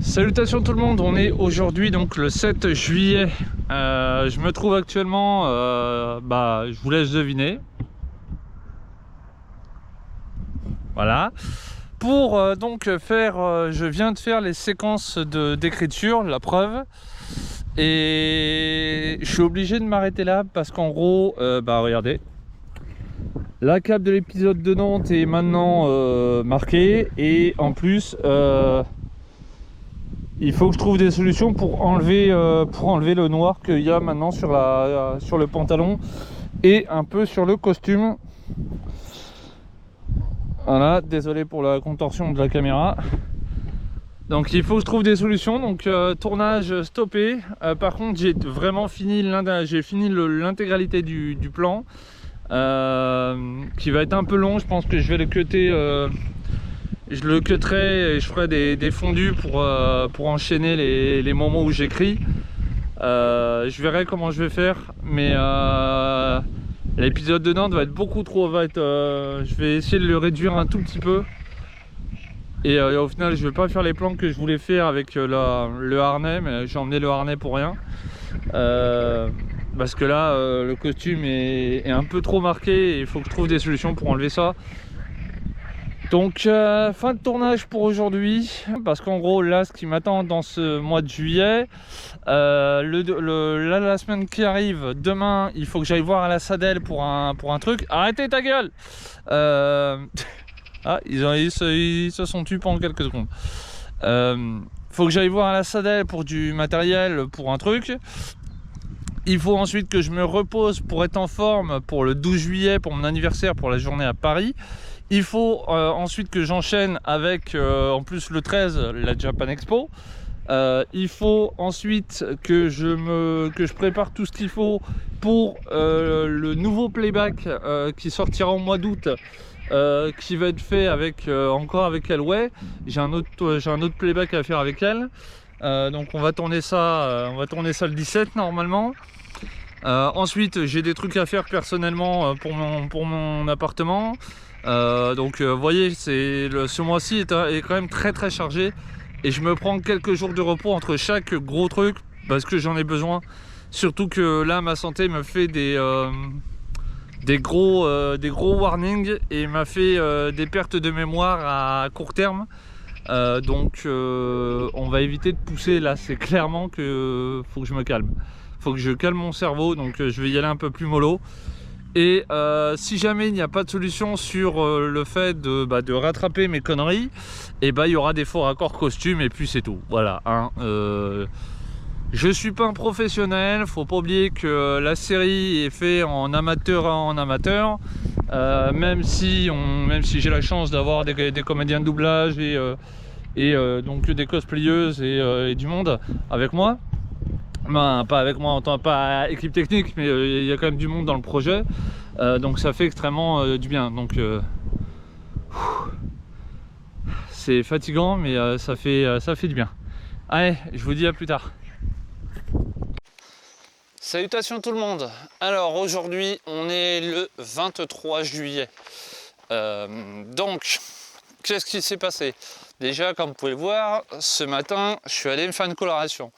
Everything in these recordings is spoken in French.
Salutations tout le monde, on est aujourd'hui donc le 7 juillet. Je me trouve actuellement, je vous laisse deviner. Voilà. Pour je viens de faire les séquences d'écriture, la preuve. Et je suis obligé de m'arrêter là parce qu'en gros, regardez. La cape de l'épisode de Nantes est maintenant marquée et en plus... il faut que je trouve des solutions pour enlever le noir qu'il y a maintenant sur le pantalon et un peu sur le costume. Voilà, désolé pour la contorsion de la caméra. Donc il faut que je trouve des solutions. Donc tournage stoppé. Par contre j'ai vraiment fini l'intégralité du plan qui va être un peu long. Je pense que je vais le cutter. Je le cutterai et je ferai des fondus pour enchaîner les moments où j'écris. Je verrai comment je vais faire, mais l'épisode de Nantes va être beaucoup trop. Je vais essayer de le réduire un tout petit peu. Et au final, je vais pas faire les plans que je voulais faire avec le harnais, mais j'ai emmené le harnais pour rien. Parce que là, le costume est un peu trop marqué et il faut que je trouve des solutions pour enlever ça. Donc fin de tournage pour aujourd'hui, parce qu'en gros là ce qui m'attend dans ce mois de juillet, là, la semaine qui arrive, demain il faut que j'aille voir à la Sadel pour un truc. Arrêtez ta gueule. Ah, ils se sont tués pendant quelques secondes. Faut que j'aille voir à la Sadel pour du matériel, pour un truc. Il faut ensuite que je me repose pour être en forme pour le 12 juillet, pour mon anniversaire, pour la journée à Paris. Il faut ensuite que j'enchaîne avec, en plus le 13, la Japan Expo. Il faut ensuite que je prépare tout ce qu'il faut pour le nouveau playback qui sortira au mois d'août, qui va être fait encore avec Elway. J'ai un autre playback à faire avec elle. Donc on va tourner ça le 17 normalement. Ensuite j'ai des trucs à faire personnellement pour mon appartement. Vous voyez, ce mois-ci est quand même très très chargé et je me prends quelques jours de repos entre chaque gros truc parce que j'en ai besoin. Surtout que là ma santé me fait des gros warnings et m'a fait des pertes de mémoire à court terme. On va éviter de pousser là, c'est clairement que faut que je me calme. Faut que je calme mon cerveau, donc je vais y aller un peu plus mollo. Et si jamais il n'y a pas de solution sur le fait de rattraper mes conneries, et il y aura des faux raccords costumes et puis c'est tout. Voilà. Je suis pas un professionnel, faut pas oublier que la série est faite en amateur. Même si j'ai la chance d'avoir des comédiens de doublage et donc des cosplayeuses et du monde avec moi. Pas avec moi en tant pas équipe technique, mais il y a quand même du monde dans le projet, donc ça fait extrêmement du bien. Donc c'est fatigant, mais ça fait du bien. Allez, je vous dis à plus tard. Salutations tout le monde. Alors aujourd'hui on est le 23 juillet. Donc qu'est-ce qui s'est passé? Déjà, comme vous pouvez le voir, ce matin je suis allé me faire une coloration.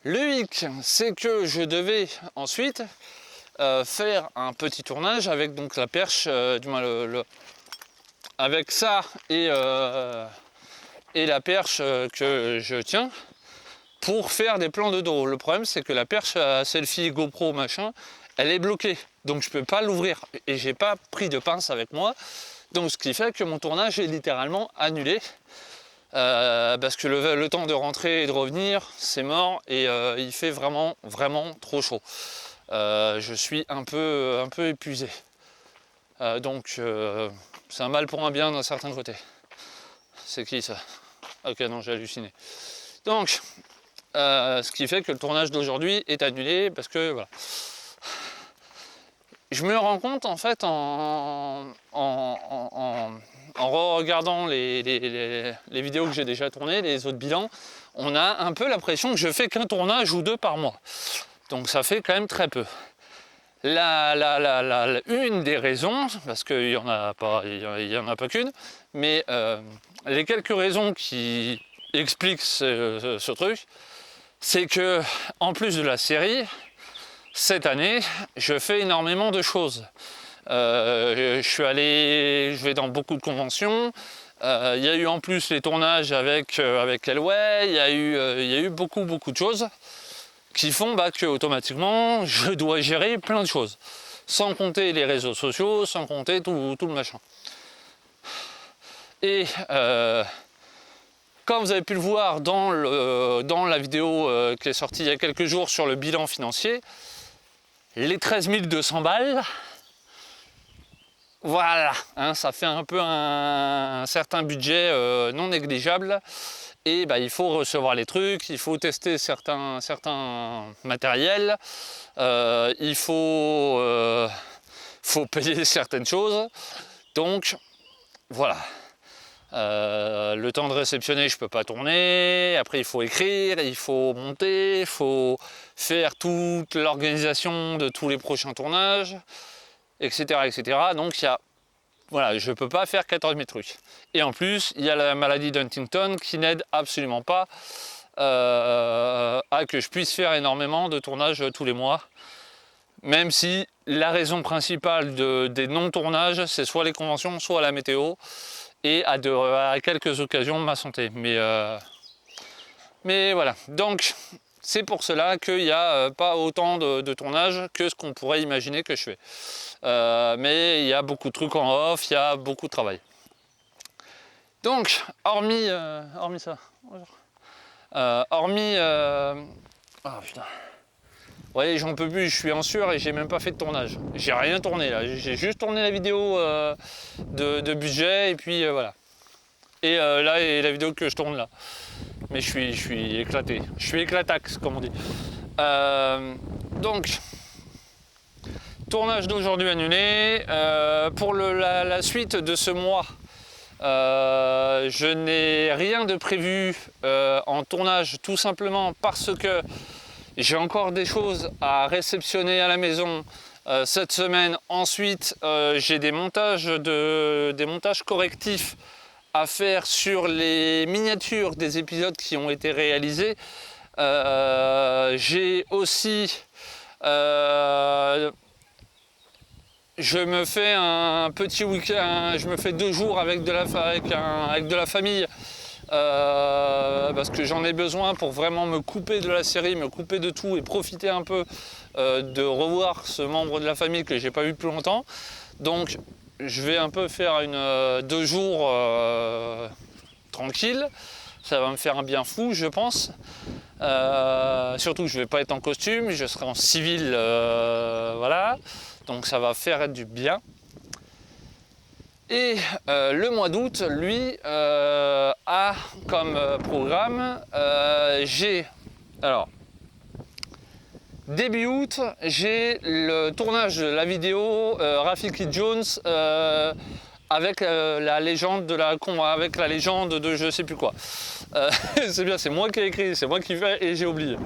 Le hic, c'est que je devais ensuite faire un petit tournage avec donc la perche, avec ça et la perche que je tiens pour faire des plans de dos. Le problème, c'est que la perche à selfie GoPro machin, elle est bloquée, donc je peux pas l'ouvrir et j'ai pas pris de pince avec moi, donc ce qui fait que mon tournage est littéralement annulé. Parce que le temps de rentrer et de revenir, c'est mort et il fait vraiment trop chaud. Je suis un peu épuisé. C'est un mal pour un bien d'un certain côté. C'est qui ça? Ok, non, j'ai halluciné. Donc, ce qui fait que le tournage d'aujourd'hui est annulé parce que voilà. Je me rends compte en fait en regardant les vidéos que j'ai déjà tournées, les autres bilans, on a un peu l'impression que je fais qu'un tournage ou deux par mois. Donc ça fait quand même très peu. Une des raisons, parce qu'il n'y en a pas qu'une, mais les quelques raisons qui explique ce truc, c'est que en plus de la série, cette année, je fais énormément de choses. Je vais dans beaucoup de conventions. Il y a eu en plus les tournages avec Elway. Il y a eu beaucoup de choses qui font que automatiquement, je dois gérer plein de choses. Sans compter les réseaux sociaux, sans compter tout le machin. Et comme vous avez pu le voir dans la vidéo qui est sortie il y a quelques jours sur le bilan financier, les 13 200 balles, voilà, hein, ça fait un peu un certain budget non négligeable. Et il faut recevoir les trucs, il faut tester certains matériels, il faut payer certaines choses. Donc voilà. Le temps de réceptionner, je peux pas tourner. Après, il faut écrire, il faut monter, il faut faire toute l'organisation de tous les prochains tournages, etc., etc. Donc voilà, je peux pas faire 14 000 trucs. Et en plus, il y a la maladie d'Huntington qui n'aide absolument pas à que je puisse faire énormément de tournages tous les mois. Même si la raison principale des non-tournages, c'est soit les conventions, soit la météo. Et à quelques occasions ma santé. Mais voilà. Donc c'est pour cela qu'il n'y a pas autant de tournages que ce qu'on pourrait imaginer que je fais. Mais il y a beaucoup de trucs en off, il y a beaucoup de travail. Donc, hormis ça, ah putain. Vous voyez, j'en peux plus, je suis en sueur et j'ai même pas fait de tournage. J'ai rien tourné là, j'ai juste tourné la vidéo de budget et puis voilà. Et là, et la vidéo que je tourne là. Mais je suis éclaté. Je suis éclatax, comme on dit. Donc, tournage d'aujourd'hui annulé. Pour la suite de ce mois, je n'ai rien de prévu en tournage, tout simplement parce que j'ai encore des choses à réceptionner à la maison cette semaine. Ensuite, j'ai des montages correctifs à faire sur les miniatures des épisodes qui ont été réalisés. J'ai aussi... je me fais un petit week-end, je me fais 2 jours avec de la famille. Parce que j'en ai besoin pour vraiment me couper de la série, me couper de tout et profiter un peu de revoir ce membre de la famille que j'ai pas vu depuis longtemps. Donc je vais un peu faire 2 jours tranquille. Ça va me faire un bien fou, je pense. Surtout que je vais pas être en costume, je serai en civil, voilà. Donc ça va faire du bien. Et le mois d'août, lui, a comme programme, début août, j'ai le tournage de la vidéo Rafiki Jones avec la légende de je sais plus quoi. C'est bien, c'est moi qui ai écrit, c'est moi qui fais et j'ai oublié.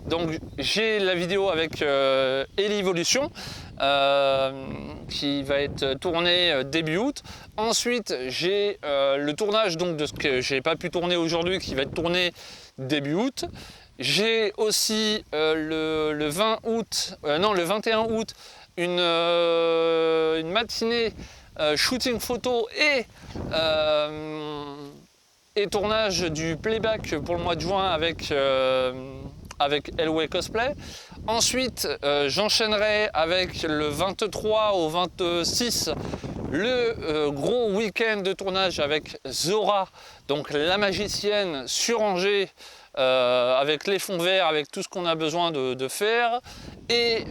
Donc j'ai la vidéo avec Elivolution qui va être tournée début août. Ensuite j'ai le tournage donc de ce que j'ai pas pu tourner aujourd'hui qui va être tourné début août. J'ai aussi le 21 août une matinée shooting photo et tournage du playback pour le mois de juin avec Elway Cosplay. Ensuite, j'enchaînerai avec le 23 au 26 le gros week-end de tournage avec Zora, donc la magicienne sur Angers, avec les fonds verts, avec tout ce qu'on a besoin de faire. Et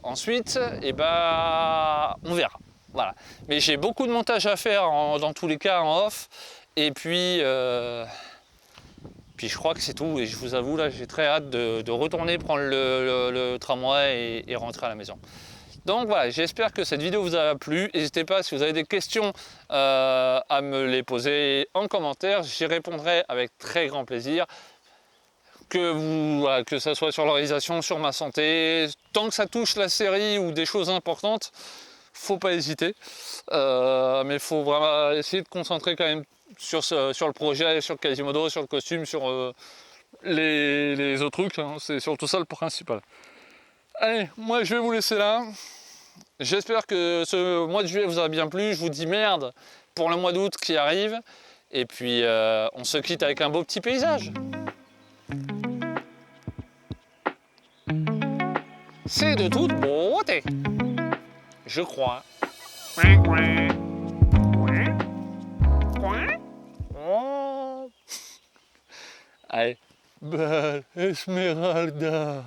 ensuite, on verra. Voilà. Mais j'ai beaucoup de montage à faire dans tous les cas en off. Et puis je crois que c'est tout. Et je vous avoue, là, j'ai très hâte de retourner prendre le tramway et rentrer à la maison. Donc voilà, j'espère que cette vidéo vous a plu. N'hésitez pas, si vous avez des questions, à me les poser en commentaire. J'y répondrai avec très grand plaisir. Que ça soit sur l'organisation, sur ma santé, tant que ça touche la série ou des choses importantes, faut pas hésiter. Mais il faut vraiment essayer de concentrer quand même sur le projet, sur Quasimodo, sur le costume, sur les autres trucs, hein. C'est surtout ça le principal. Allez, moi je vais vous laisser là. J'espère que ce mois de juillet vous a bien plu. Je vous dis merde pour le mois d'août qui arrive. Et puis on se quitte avec un beau petit paysage. C'est de toute beauté, je crois. Oh. Allez, belle Esmeralda.